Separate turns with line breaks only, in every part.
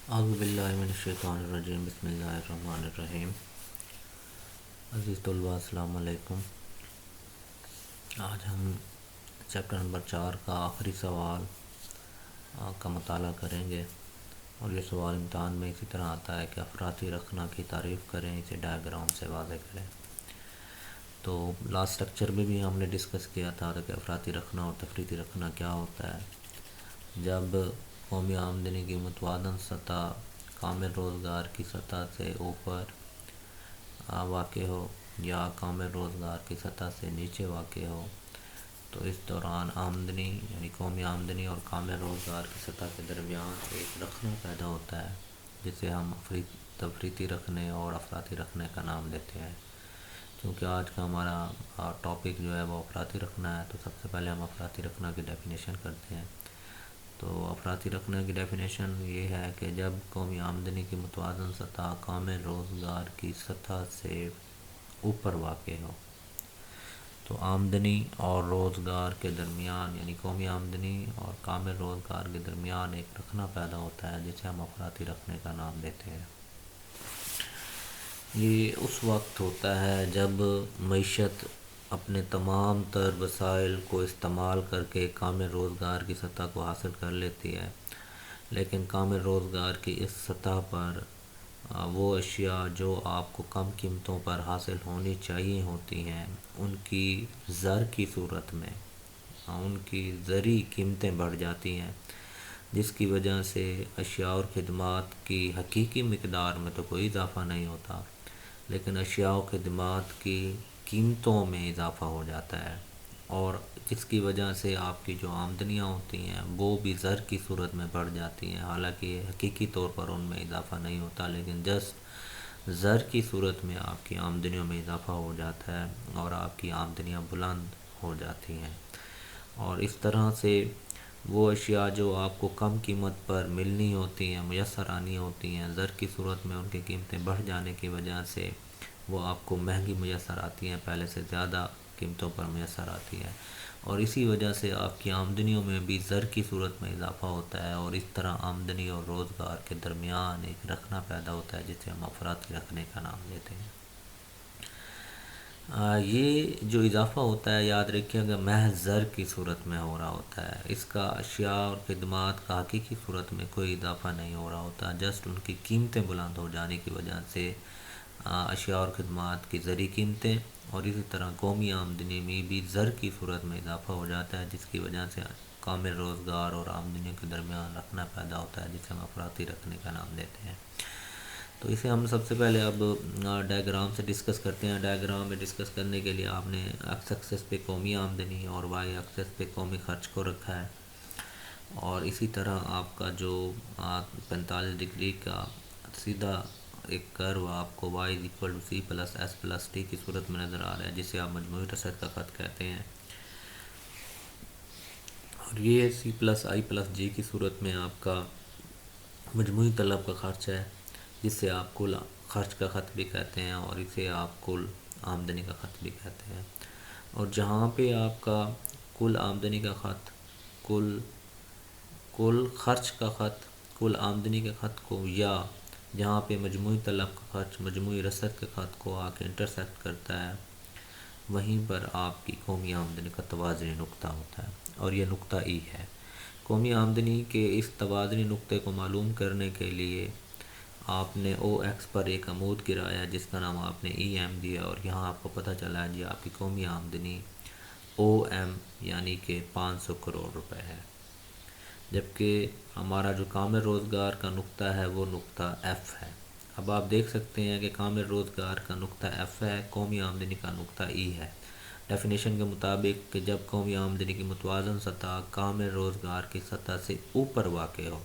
اعوذ باللہ من الشیطان الرجیم، بسم اللہ الرحمن الرحیم۔ عزیز طلباء، السلام علیکم۔ آج ہم چیپٹر نمبر 4 کا آخری سوال کا مطالعہ کریں گے، اور یہ سوال امتحان میں اسی طرح آتا ہے کہ افراطی رکھنا کی تعریف کریں، اسے ڈائیگرام سے واضح کریں۔ تو لاسٹ لیکچر میں بھی ہم نے ڈسکس کیا تھا کہ افراطی رکھنا اور تفریطی رکھنا کیا ہوتا ہے۔ جب قومی آمدنی کی متوازن سطح کامل روزگار کی سطح سے اوپر واقع ہو یا کامل روزگار کی سطح سے نیچے واقع ہو، تو اس دوران آمدنی یعنی قومی آمدنی اور کامل روزگار کی سطح کے درمیان ایک رخنہ پیدا ہوتا ہے، جسے ہم تفریطی رکھنے اور افراطی رکھنے کا نام دیتے ہیں۔ کیونکہ آج کا ہمارا ٹاپک جو ہے وہ افراطی رکھنا ہے، تو سب سے پہلے ہم افراطی رکھنا کی ڈیفینیشن کرتے ہیں۔ تو افراطی رکھنے کی ڈیفینیشن یہ ہے کہ جب قومی آمدنی کی متوازن سطح کامل روزگار کی سطح سے اوپر واقع ہو، تو آمدنی اور روزگار کے درمیان یعنی قومی آمدنی اور کامل روزگار کے درمیان ایک رخنہ پیدا ہوتا ہے، جسے ہم افراطی رکھنے کا نام دیتے ہیں۔ یہ اس وقت ہوتا ہے جب معیشت اپنے تمام تر وسائل کو استعمال کر کے کامل روزگار کی سطح کو حاصل کر لیتی ہے، لیکن کامل روزگار کی اس سطح پر وہ اشیاء جو آپ کو کم قیمتوں پر حاصل ہونی چاہیے ہوتی ہیں، ان کی زر کی صورت میں ان کی زرعی قیمتیں بڑھ جاتی ہیں، جس کی وجہ سے اشیاء اور خدمات کی حقیقی مقدار میں تو کوئی اضافہ نہیں ہوتا، لیکن اشیاء و خدمات کی قیمتوں میں اضافہ ہو جاتا ہے، اور جس کی وجہ سے آپ کی جو آمدنیاں ہوتی ہیں وہ بھی زر کی صورت میں بڑھ جاتی ہیں۔ حالانکہ حقیقی طور پر ان میں اضافہ نہیں ہوتا، لیکن جسٹ زر کی صورت میں آپ کی آمدنیوں میں اضافہ ہو جاتا ہے اور آپ کی آمدنیاں بلند ہو جاتی ہیں۔ اور اس طرح سے وہ اشیاء جو آپ کو کم قیمت پر ملنی ہوتی ہیں، میسر آنی ہوتی ہیں، زر کی صورت میں ان کی قیمتیں بڑھ جانے کی وجہ سے وہ آپ کو مہنگی میسر آتی ہیں، پہلے سے زیادہ قیمتوں پر میسر آتی ہے، اور اسی وجہ سے آپ کی آمدنیوں میں بھی زر کی صورت میں اضافہ ہوتا ہے، اور اس طرح آمدنی اور روزگار کے درمیان ایک رخنہ پیدا ہوتا ہے، جسے ہم افراطی رکھنے کا نام دیتے ہیں۔ یہ جو اضافہ ہوتا ہے، یاد رکھیے گا، محض زر کی صورت میں ہو رہا ہوتا ہے، اس کا اشیاء اور خدمات کا حقیقی صورت میں کوئی اضافہ نہیں ہو رہا ہوتا، جسٹ ان کی قیمتیں بلند ہو جانے کی وجہ سے اشیاء اور خدمات کی زرعی قیمتیں اور اسی طرح قومی آمدنی میں بھی زر کی صورت میں اضافہ ہو جاتا ہے، جس کی وجہ سے کامل روزگار اور آمدنیوں کے درمیان رخنہ پیدا ہوتا ہے، جسے ہم افراطی رکھنے کا نام دیتے ہیں۔ تو اسے ہم سب سے پہلے اب ڈائیگرام سے ڈسکس کرتے ہیں۔ ڈائیگرام میں ڈسکس کرنے کے لیے آپ نے ایکس ایکسس پہ قومی آمدنی اور وائی ایکسس پہ قومی خرچ کو رکھا ہے، اور اسی طرح آپ کا جو 45 ڈگری کا سیدھا ایک کرو آپ کو y=c+s+t کی صورت میں نظر آ رہا ہے، جسے آپ مجموعی رسد کا خط کہتے ہیں، اور یہ c+i+j کی صورت میں آپ کا مجموعی طلب کا خرچ ہے، جس سے آپ کل خرچ کا خط بھی کہتے ہیں، اور اسے آپ کل آمدنی کا خط بھی کہتے ہیں۔ اور جہاں پہ آپ کا کل آمدنی کا خط کل خرچ کا خط کل آمدنی کے خط کو، یا جہاں پہ مجموعی طلب کا خرچ مجموعی رسد کے خط کو آ کے انٹرسیکٹ کرتا ہے، وہیں پر آپ کی قومی آمدنی کا توازنی نقطہ ہوتا ہے، اور یہ نقطہ ای ہے۔ قومی آمدنی کے اس توازنی نقطے کو معلوم کرنے کے لیے آپ نے او ایکس پر ایک عمود گرایا، جس کا نام آپ نے ای ایم دیا، اور یہاں آپ کو پتہ چلا ہے جی آپ کی قومی آمدنی او ایم یعنی کہ 500 کروڑ روپے ہے، جبکہ ہمارا جو کامل روزگار کا نقطہ ہے وہ نقطہ ایف ہے۔ اب آپ دیکھ سکتے ہیں کہ کامل روزگار کا نقطہ ایف ہے، قومی آمدنی کا نقطہ ای ہے۔ ڈیفینیشن کے مطابق کہ جب قومی آمدنی کی متوازن سطح کامل روزگار کی سطح سے اوپر واقع ہو،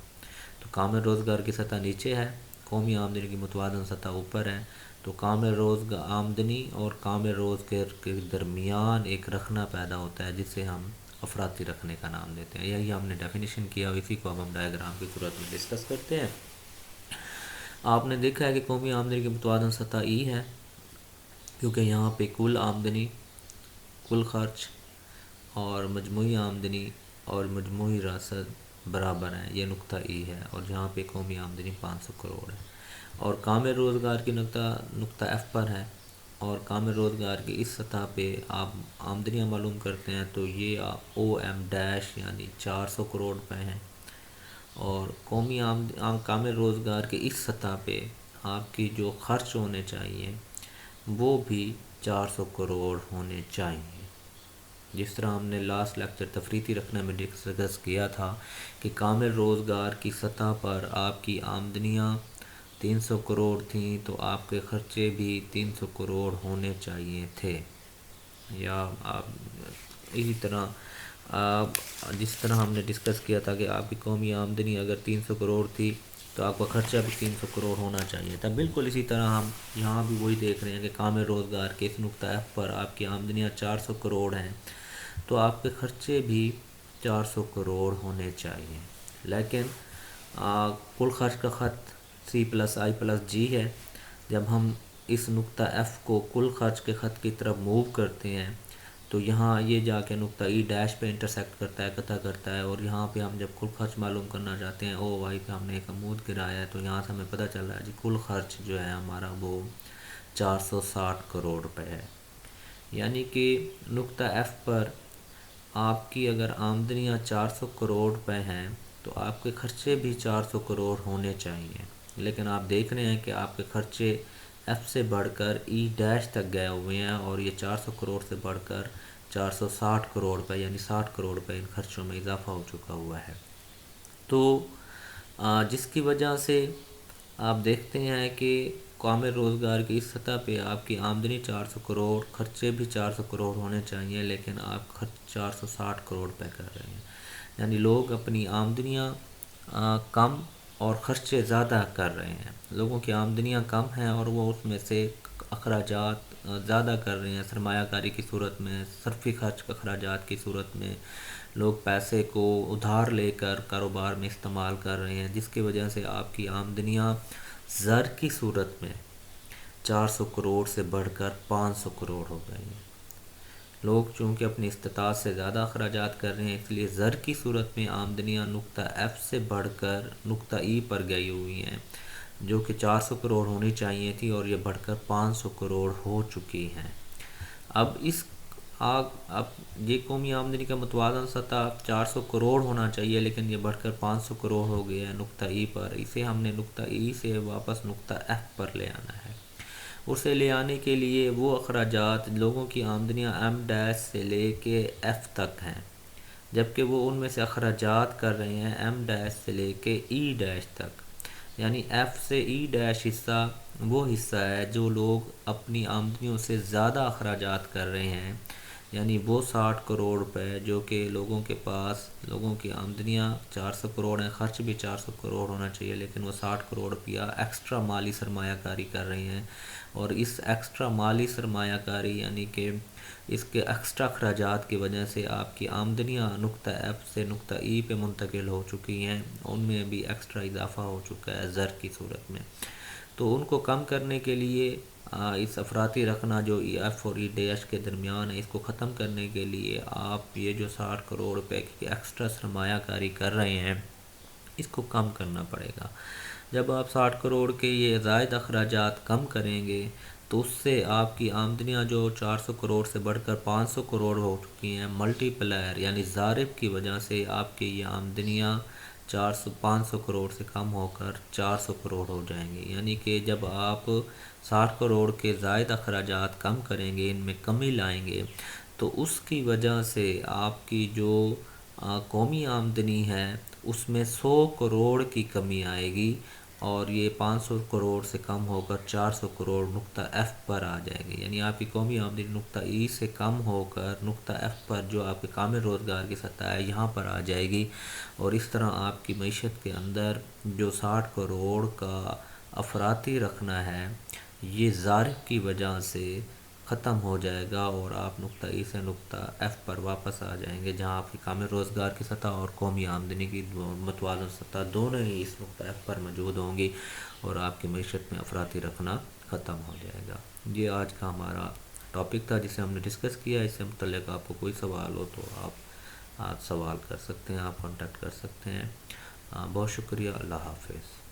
تو کامل روزگار کی سطح نیچے ہے، قومی آمدنی کی متوازن سطح اوپر ہے، تو کامل روزگار آمدنی اور کامل روزگار کے درمیان ایک رخنہ پیدا ہوتا ہے، جسے ہم افراطی رکھنے کا نام دیتے ہیں۔ یہی ہم نے ڈیفینیشن کیا، اور اسی کو اب ہم ڈائیگرام کی صورت میں ڈسکس کرتے ہیں۔ آپ نے دیکھا ہے کہ قومی آمدنی کی متوازن سطح ای ہے، کیونکہ یہاں پہ کل آمدنی، کل خرچ اور مجموعی آمدنی اور مجموعی رسد برابر ہیں، یہ نقطہ ای ہے، اور جہاں پہ قومی آمدنی 500 کروڑ ہے، اور کامل روزگار کی نقطہ ایف پر ہے، اور کامل روزگار کی اس سطح پہ آپ آمدنیاں معلوم کرتے ہیں تو یہ او ایم ڈیش یعنی 400 کروڑ روپے ہیں، اور قومی کامل روزگار کے اس سطح پہ آپ کی جو خرچ ہونے چاہیے وہ بھی 400 کروڑ ہونے چاہیے۔ جس طرح ہم نے لاسٹ لیکچر تفریحی رکھنے میں ڈسکس کیا تھا کہ کامل روزگار کی سطح پر آپ کی آمدنیاں 300 کروڑ تھیں تو آپ کے خرچے بھی 300 کروڑ ہونے چاہیے تھے، یا اسی طرح جس طرح ہم نے ڈسکس کیا تھا کہ آپ کی قومی آمدنی اگر 300 کروڑ تھی تو آپ کا خرچہ بھی 300 کروڑ ہونا چاہیے تھا۔ بالکل اسی طرح ہم یہاں بھی وہی دیکھ رہے ہیں کہ کامل روزگار کے اس نقطہ ایف پر آپ کی آمدنیاں 400 کروڑ ہیں تو آپ کے خرچے بھی 400 کروڑ ہونے چاہیے، لیکن کل خرچ کا خط C+I+G ہے۔ جب ہم اس نقطہ ایف کو کل خرچ کے خط کی طرف موو کرتے ہیں تو یہاں یہ جا کے نقطہ ای ڈیش پہ انٹرسیکٹ کرتا ہے، قطع کرتا ہے، اور یہاں پہ ہم جب کل خرچ معلوم کرنا چاہتے ہیں او وائی پہ ہم نے ایک عمود گرایا ہے تو یہاں سے ہمیں پتہ چل رہا ہے جی کل خرچ جو ہے ہمارا وہ 460 کروڑ روپے ہے۔ یعنی کہ نقطہ ایف پر آپ کی اگر آمدنیاں 400 کروڑ روپے ہیں تو آپ کے خرچے بھی 400 کروڑ ہونے چاہیے، لیکن آپ دیکھ رہے ہیں کہ آپ کے خرچے ایف سے بڑھ کر ای ڈیش تک گئے ہوئے ہیں، اور یہ 400 کروڑ سے بڑھ کر 460 کروڑ روپے یعنی 60 کروڑ روپے ان خرچوں میں اضافہ ہو چکا ہوا ہے۔ تو جس کی وجہ سے آپ دیکھتے ہیں کہ کامل روزگار کی اس سطح پہ آپ کی آمدنی 400 کروڑ، خرچے بھی 400 کروڑ ہونے چاہیے، لیکن آپ خرچ 460 کروڑ روپے کر رہے ہیں، یعنی لوگ اپنی آمدنیاں کم اور خرچے زیادہ کر رہے ہیں۔ لوگوں کی آمدنیاں کم ہیں اور وہ اس میں سے اخراجات زیادہ کر رہے ہیں، سرمایہ کاری کی صورت میں، صرفی خرچ اخراجات کی صورت میں لوگ پیسے کو ادھار لے کر کاروبار میں استعمال کر رہے ہیں، جس کی وجہ سے آپ کی آمدنیاں زر کی صورت میں 400 کروڑ سے بڑھ کر 500 کروڑ ہو گئی ہیں۔ لوگ چونکہ اپنی استطاعت سے زیادہ اخراجات کر رہے ہیں، اس لیے زر کی صورت میں آمدنیاں نقطہ ایف سے بڑھ کر نقطہ ای پر گئی ہوئی ہیں، جو کہ 400 کروڑ ہونی چاہیے تھی اور یہ بڑھ کر 500 کروڑ ہو چکی ہیں۔ اب یہ قومی آمدنی کا متوازن سطح 400 کروڑ ہونا چاہیے، لیکن یہ بڑھ کر 500 کروڑ ہو گیا ہے نقطہ ای پر۔ اسے ہم نے نقطہ ای سے واپس نقطہ ایف پر لے آنا ہے۔ اسے لے آنے کے لیے وہ اخراجات لوگوں کی آمدنیاں ایم ڈیش سے لے کے ایف تک ہیں، جبکہ وہ ان میں سے اخراجات کر رہے ہیں ایم ڈیش سے لے کے ای ڈیش تک، یعنی ایف سے ای ڈیش حصہ وہ حصہ ہے جو لوگ اپنی آمدنیوں سے زیادہ اخراجات کر رہے ہیں، یعنی وہ 60 کروڑ روپے جو کہ لوگوں کے پاس، لوگوں کی آمدنیاں 400 کروڑ ہیں، خرچ بھی 400 کروڑ ہونا چاہیے، لیکن وہ 60 کروڑ روپیہ ایکسٹرا مالی سرمایہ کاری کر رہے ہیں، اور اس ایکسٹرا مالی سرمایہ کاری یعنی کہ اس کے ایکسٹرا اخراجات کی وجہ سے آپ کی آمدنیاں نقطہ ایف سے نقطہ ای پہ منتقل ہو چکی ہیں، ان میں بھی ایکسٹرا اضافہ ہو چکا ہے زر کی صورت میں۔ تو ان کو کم کرنے کے لیے اس افراطی رکھنا جو ای ایف اور ای ڈیش کے درمیان ہے، اس کو ختم کرنے کے لیے آپ یہ جو 60 کروڑ روپے کی ایکسٹرا سرمایہ کاری کر رہے ہیں اس کو کم کرنا پڑے گا۔ جب آپ 60 کروڑ کے یہ زائد اخراجات کم کریں گے تو اس سے آپ کی آمدنیاں جو 400 کروڑ سے بڑھ کر 500 کروڑ ہو چکی ہیں، ملٹی پلائر یعنی ضارب کی وجہ سے آپ کی یہ آمدنیاں 500 کروڑ سے کم ہو کر 400 کروڑ ہو جائیں گی، یعنی کہ جب آپ 60 کروڑ کے زائد اخراجات کم کریں گے، ان میں کمی لائیں گے، تو اس کی وجہ سے آپ کی جو قومی آمدنی ہے اس میں 100 کروڑ کی کمی آئے گی، اور یہ 500 کروڑ سے کم ہو کر 400 کروڑ نقطہ ایف پر آ جائے گی، یعنی آپ کی قومی آمدنی نقطہ ای سے کم ہو کر نقطہ ایف پر جو آپ کے کامل روزگار کی سطح ہے یہاں پر آ جائے گی، اور اس طرح آپ کی معیشت کے اندر جو 60 کروڑ کا افراطی رکھنا ہے یہ ضارب کی وجہ سے ختم ہو جائے گا، اور آپ نقطہ ای سے نقطہ ایف پر واپس آ جائیں گے، جہاں آپ کی کامل روزگار کی سطح اور قومی آمدنی کی متوازن سطح دونوں ہی اس نقطہ ایف پر موجود ہوں گی، اور آپ کی معیشت میں افراطی رکھنا ختم ہو جائے گا۔ یہ آج کا ہمارا ٹاپک تھا جسے ہم نے ڈسکس کیا۔ اس سے متعلق آپ کو کوئی سوال ہو تو آپ آپ سوال کر سکتے ہیں، آپ کانٹیکٹ کر سکتے ہیں۔ بہت شکریہ، اللہ حافظ۔